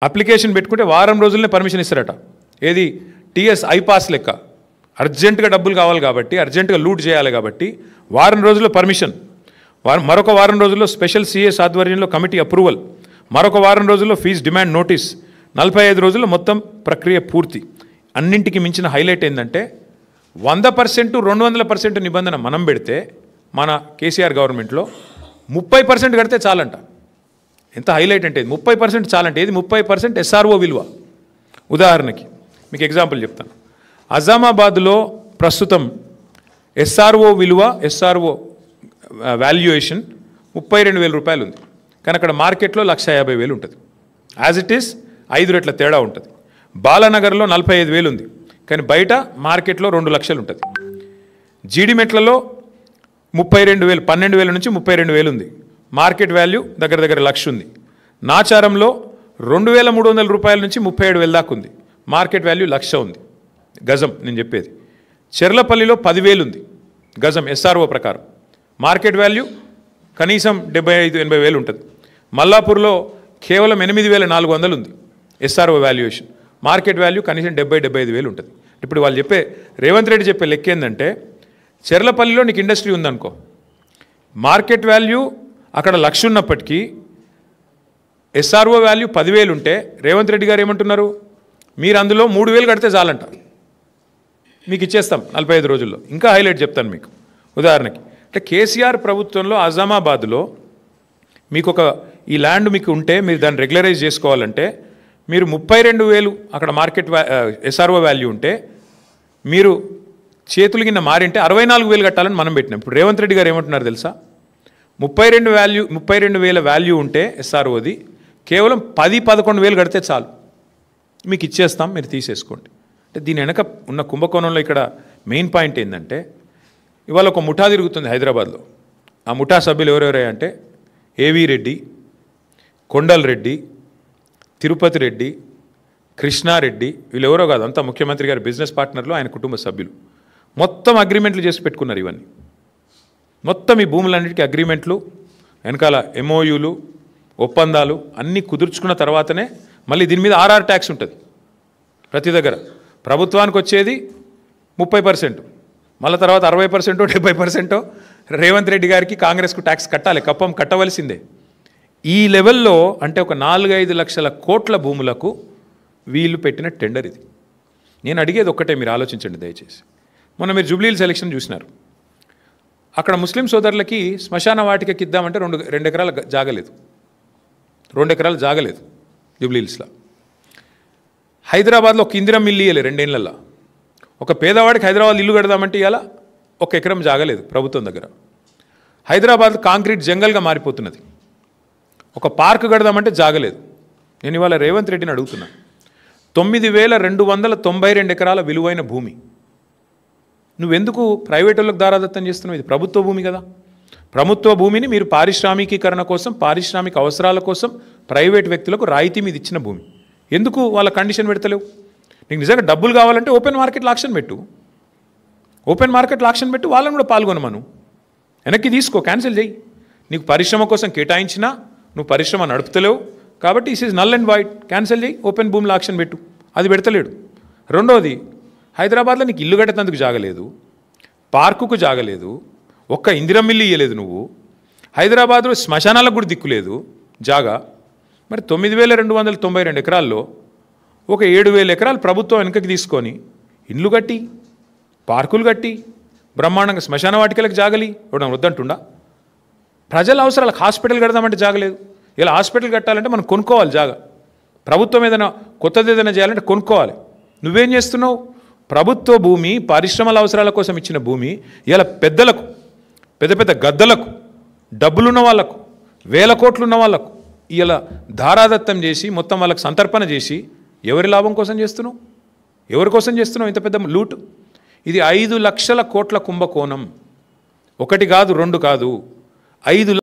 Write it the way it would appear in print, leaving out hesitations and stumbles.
Application పెట్టుకుంటే వారం రోజుల్లోనే పర్మిషన్ ఇస్తారట. ఏది టీఎస్ ఐపాస్ లెక్క. అర్జెంటుగా డబ్బులు కావాలి కాబట్టి, అర్జెంటుగా లూట్ చేయాలి కాబట్టి వారం రోజుల్లో పర్మిషన్, మరొక వారం రోజుల్లో స్పెషల్ సిఎస్ ఆధ్వర్యంలో కమిటీ అప్రూవల్, మరొక వారం రోజుల్లో ఫీజు డిమాండ్ నోటీస్, 45 రోజుల్లో మొత్తం ప్రక్రియ పూర్తి. అన్నింటికి మించిన హైలైట్ ఏంటంటే 100% 200% నిబంధన మనం పెడితే మన కేసీఆర్ గవర్నమెంట్లో 30% కడితే చాలంట. ఎంత హైలైట్ అంటే 30% చాలంటే ఏది 30% ఎస్ఆర్ఓ విలువ. ఉదాహరణకి మీకు ఎగ్జాంపుల్ చెప్తాను. అజామాబాద్లో ప్రస్తుతం ఎస్ఆర్ఓ విలువ, ఎస్ఆర్ఓ వాల్యుయేషన్ 32,000 రూపాయలు ఉంది. కానీ అక్కడ మార్కెట్లో 1,50,000 ఉంటుంది. యాజ్ ఇట్ ఈస్ 5 రెట్ల తేడా ఉంటుంది. బాలానగర్లో 45,000 ఉంది, కానీ బయట మార్కెట్లో 2 లక్షలు ఉంటుంది. జీడిమెట్లలో 32,000, 12,000 నుంచి 32,000 ఉంది. మార్కెట్ వాల్యూ దగ్గర దగ్గర 1,00,000 ఉంది. నాచారంలో 2,300 రూపాయల నుంచి 37,000 దాకా ఉంది. మార్కెట్ వాల్యూ 1,00,000 ఉంది గజం. నేను చెప్పేది చెర్లపల్లిలో 10,000 ఉంది గజం ఎస్ఆర్ఓ ప్రకారం. మార్కెట్ వాల్యూ కనీసం 75,000-80,000 ఉంటుంది. మల్లాపూర్లో కేవలం 8,400 ఉంది ఎస్ఆర్ఓ వాల్యుయేషన్. మార్కెట్ వాల్యూ కనీసం 70,000-75,000 ఉంటుంది. ఇప్పుడు వాళ్ళు చెప్పే రేవంత్ రెడ్డి చెప్పే లెక్క ఏంటంటే, చెర్లపల్లిలో నీకు ఇండస్ట్రీ ఉందనుకో, మార్కెట్ వాల్యూ అక్కడ 1,00,000 ఉన్నప్పటికీ ఎస్ఆర్ఓ వాల్యూ 10,000 ఉంటే రేవంత్ రెడ్డి గారు ఏమంటున్నారు, మీరు అందులో 3,000 కడితే చాలంట, మీకు ఇచ్చేస్తాం 45 రోజుల్లో. ఇంకా హైలైట్ చెప్తాను మీకు. ఉదాహరణకి అంటే కేసీఆర్ ప్రభుత్వంలో అజామాబాద్లో మీకు ఈ ల్యాండ్ మీకు ఉంటే మీరు దాన్ని రెగ్యులరైజ్ చేసుకోవాలంటే మీరు 32,000 అక్కడ మార్కెట్ ఎస్ఆర్ఓ వాల్యూ ఉంటే మీరు చేతులు కింద మారింటే 64,000 కట్టాలని మనం పెట్టినాం. ఇప్పుడు రేవంత్ రెడ్డి గారు ఏమంటున్నారు తెలుసా, 32,000 వాల్యూ ఉంటే ఎస్ఆర్ఓది కేవలం 10-11,000 కడితే చాలు, మీకు ఇచ్చేస్తాం, మీరు తీసేసుకోండి. అంటే దీని వెనక ఉన్న కుంభకోణంలో ఇక్కడ మెయిన్ పాయింట్ ఏంటంటే, ఇవాళ ఒక ముఠా తిరుగుతుంది హైదరాబాద్లో. ఆ ముఠా సభ్యులు ఎవరెవరే అంటే ఏవీ రెడ్డి, కొండల్ రెడ్డి, తిరుపతి రెడ్డి, కృష్ణారెడ్డి, వీళ్ళెవరో కాదు, అంతా ముఖ్యమంత్రి గారి బిజినెస్ పార్ట్నర్లు, ఆయన కుటుంబ సభ్యులు. మొత్తం అగ్రిమెంట్లు చేసి పెట్టుకున్నారు. ఇవన్నీ మొత్తం ఈ భూములన్నిటికీ అగ్రిమెంట్లు, వెనకాల ఎంఓయూలు, ఒప్పందాలు అన్నీ కుదుర్చుకున్న తర్వాతనే మళ్ళీ దీని మీద ఆర్ఆర్ ట్యాక్స్ ఉంటుంది. ప్రతి దగ్గర ప్రభుత్వానికి వచ్చేది 30%, మళ్ళీ తర్వాత 60%, 70% రేవంత్ రెడ్డి గారికి, కాంగ్రెస్కు ట్యాక్స్ కట్టాలి, కప్పం కట్టవలసిందే. ఈ లెవెల్లో అంటే ఒక 4-5 లక్షల కోట్ల భూములకు వీళ్ళు పెట్టిన టెండర్ ఇది. నేను అడిగేది ఒక్కటే, మీరు ఆలోచించండి దయచేసి. మొన్న మీరు జూబ్లీహిల్స్ ఎలక్షన్ చూసినారు. అక్కడ ముస్లిం సోదరులకి శ్మశాన వాటికకి ఇద్దామంటే 2 ఎకరాల జాగలేదు, 2 ఎకరాలు జాగలేదు జూబ్లీహిల్స్లో. హైదరాబాద్లో ఒక ఇందిరం ఇల్లు ఇవ్వలేదు 2 ఏళ్లలో. ఒక పేదవాడికి హైదరాబాద్ ఇల్లు కడదామంటే ఇవాళ 1 ఎకరం జాగలేదు ప్రభుత్వం దగ్గర. హైదరాబాద్ కాంక్రీట్ జంగల్గా మారిపోతున్నది. ఒక పార్క్ కడదామంటే జాగలేదు. నేను ఇవాళ రేవంత్ రెడ్డిని అడుగుతున్నా, 9,292 ఎకరాల విలువైన భూమి నువ్వెందుకు ప్రైవేట్ వాళ్ళకి దారాదత్తం చేస్తున్నావు? ఇది ప్రభుత్వ భూమి కదా. ప్రభుత్వ భూమిని మీరు పారిశ్రామికీకరణ కోసం, పారిశ్రామిక అవసరాల కోసం ప్రైవేట్ వ్యక్తులకు రాయితీ మీద ఇచ్చిన భూమి ఎందుకు వాళ్ళ కండిషన్ పెడతలేవు? నీకు నిజంగా డబ్బులు కావాలంటే ఓపెన్ మార్కెట్లో ఆక్షన్ పెట్టు, ఓపెన్ మార్కెట్లో ఆక్షన్ పెట్టి వాళ్ళని కూడా పాల్గొనమను, వెనక్కి తీసుకో, క్యాన్సిల్ చేయి. నీకు పరిశ్రమ కోసం కేటాయించినా నువ్వు పరిశ్రమ నడుపుతలేవు కాబట్టి is is null and wide, cancel చేయి, ఓపెన్ భూమిలో ఆక్షన్ పెట్టు. అది పెడతలేడు. రెండోది, హైదరాబాద్లో నీకు ఇల్లు కట్టేందుకు జాగలేదు, పార్కుకు జాగలేదు, ఒక్క ఇందిరం ఇల్లు ఇయ్యలేదు నువ్వు. హైదరాబాద్లో శ్మశానాలకు కూడా దిక్కులేదు జాగా. మరి 9,292 ఎకరాల్లో ఒక 7,000 ఎకరాలు ప్రభుత్వం వెనకకి తీసుకొని ఇండ్లు కట్టి, పార్కులు కట్టి, బ్రహ్మాండంగా శ్మశాన వాటికలకు జాగలి ఇవ్వడం వద్దంటుండా? ప్రజల అవసరాలకు హాస్పిటల్ కడదామంటే జాగలేదు. ఇలా హాస్పిటల్ కట్టాలంటే మనం కొనుక్కోవాలి జాగా. ప్రభుత్వం ఏదైనా కొత్తది ఏదైనా చేయాలంటే కొనుక్కోవాలి. నువ్వేం చేస్తున్నావు? ప్రభుత్వ భూమి, పరిశ్రమల అవసరాల కోసం ఇచ్చిన భూమి ఇలా పెద్దలకు, పెద్ద పెద్ద గద్దలకు, డబ్బులున్న వాళ్ళకు, 1,000 కోట్లు ఉన్న వాళ్ళకు ఇలా ధారాదత్తం చేసి మొత్తం వాళ్ళకి సంతర్పణ చేసి ఎవరి లాభం కోసం చేస్తున్నావు? ఎవరి కోసం చేస్తున్నావు ఇంత పెద్ద లూటు? ఇది 5 లక్షల కోట్ల కుంభకోణం. 1 కాదు, 2 కాదు, 5